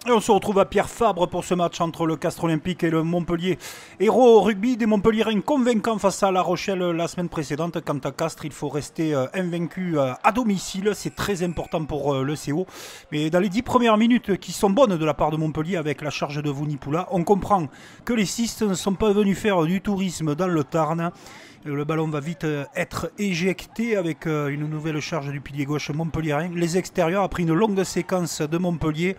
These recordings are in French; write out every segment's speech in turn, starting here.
Et on se retrouve à Pierre Fabre pour ce match entre le Castres Olympique et le Montpellier. Héros au rugby des Montpelliérains convaincants face à La Rochelle la semaine précédente. Quant à Castres, il faut rester invaincu à domicile. C'est très important pour le CO. Mais dans les 10 premières minutes qui sont bonnes de la part de Montpellier avec la charge de Vunipola, on comprend que les Cistes ne sont pas venus faire du tourisme dans le Tarn. Le ballon va vite être éjecté avec une nouvelle charge du pilier gauche montpelliérain. Les extérieurs, après une longue séquence de Montpellier,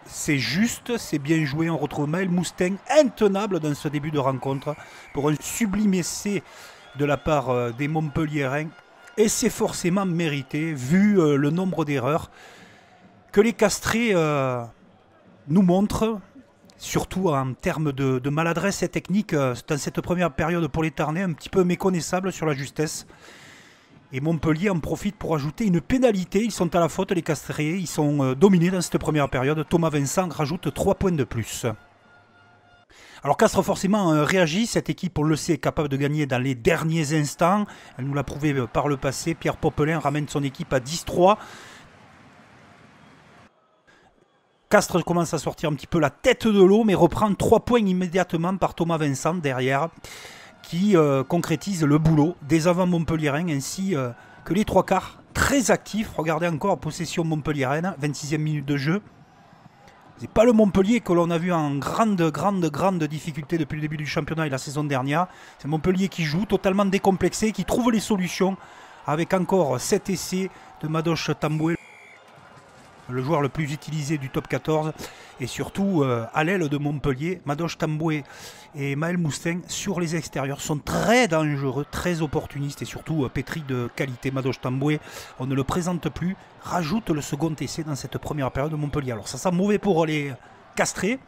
c'est juste, c'est bien joué. On retrouve Maël Moustin intenable dans ce début de rencontre pour un sublime essai de la part des Montpelliérains. Et c'est forcément mérité vu le nombre d'erreurs que les Castrés nous montrent, surtout en termes de maladresse et technique dans cette première période pour les Tarnais, un petit peu méconnaissable sur la justesse. Et Montpellier en profite pour ajouter une pénalité. Ils sont à la faute, les Castrés. Ils sont dominés dans cette première période. Thomas Vincent rajoute 3 points de plus. Alors Castres forcément réagit. Cette équipe, on le sait, est capable de gagner dans les derniers instants. Elle nous l'a prouvé par le passé. Pierre Popelin ramène son équipe à 10-3. Castres commence à sortir un petit peu la tête de l'eau, mais reprend 3 points immédiatement par Thomas Vincent derrière, qui concrétise le boulot des avants montpelliérains ainsi que les 3 quarts très actifs. Regardez encore possession montpelliéraine, 26e minute de jeu. C'est pas le Montpellier que l'on a vu en grande difficulté depuis le début du championnat et la saison dernière. C'est Montpellier qui joue totalement décomplexé, qui trouve les solutions avec encore 7 essais de Madoche Tamboué, le joueur le plus utilisé du top 14, et surtout à l'aile de Montpellier, Madoche Tamboué et Maël Moustin sur les extérieurs sont très dangereux, très opportunistes et surtout pétris de qualité. Madoche Tamboué, on ne le présente plus, rajoute le second essai dans cette première période de Montpellier. Alors ça sent mauvais pour les Castrés,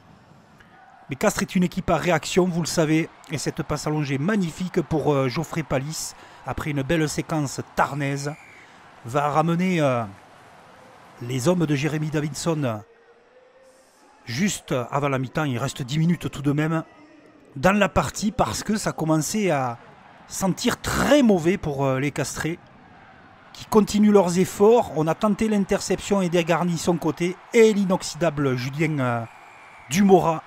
mais Castres est une équipe à réaction, vous le savez, et cette passe allongée magnifique pour Geoffrey Palis, après une belle séquence tarnaise, va ramener les hommes de Jérémy Davidson juste avant la mi-temps. Il reste 10 minutes tout de même dans la partie parce que ça commençait à sentir très mauvais pour les Castrés qui continuent leurs efforts. On a tenté l'interception et dégarni son côté et l'inoxydable Julien Dumora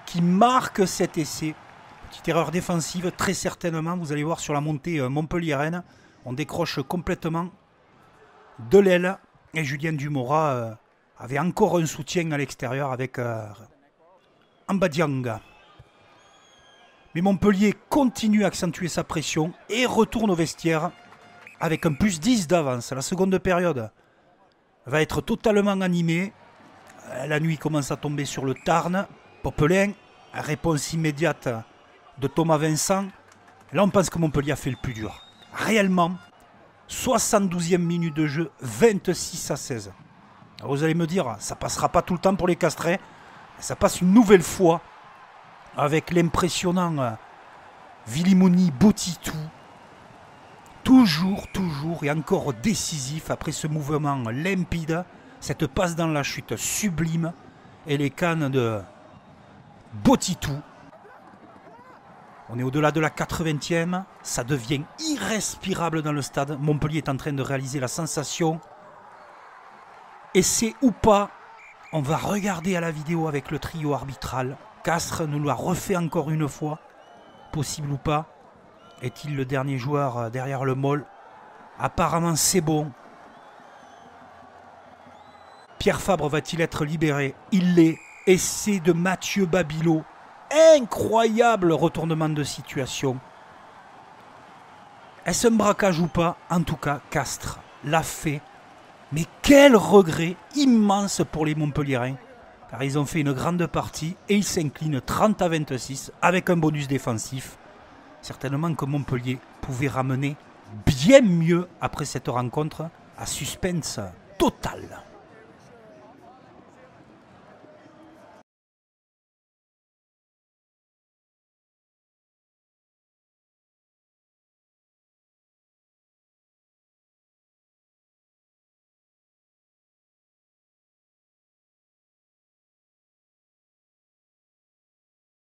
qui marque cet essai. Petite erreur défensive très certainement, vous allez voir sur la montée montpelliéraine. On décroche complètement de l'aile. Et Julien Dumora avait encore un soutien à l'extérieur avec Ambadianga. Mais Montpellier continue à accentuer sa pression et retourne au vestiaire avec un plus 10 d'avance. La seconde période va être totalement animée. La nuit commence à tomber sur le Tarn. Popelin, réponse immédiate de Thomas Vincent. Là, on pense que Montpellier a fait le plus dur. Réellement, 72e minute de jeu, 26-16. Alors vous allez me dire, ça passera pas tout le temps pour les Castrés. Ça passe une nouvelle fois avec l'impressionnant Vilimouni Botitou. Toujours et encore décisif après ce mouvement limpide. Cette passe dans la chute sublime. Et les cannes de Botitou. On est au-delà de la 80e, ça devient irrespirable dans le stade. Montpellier est en train de réaliser la sensation. Et c'est ou pas, on va regarder à la vidéo avec le trio arbitral. Castres nous l'a refait encore une fois. Possible ou pas, est-il le dernier joueur derrière le maul? Apparemment c'est bon. Pierre Fabre va-t-il être libéré? Il l'est. Essai de Mathieu Babilo. Incroyable retournement de situation. Est-ce un braquage ou pas? En tout cas, Castres l'a fait. Mais quel regret immense pour les Montpelliérains. Car ils ont fait une grande partie et ils s'inclinent 30-26 avec un bonus défensif. Certainement que Montpellier pouvait ramener bien mieux après cette rencontre à suspense total.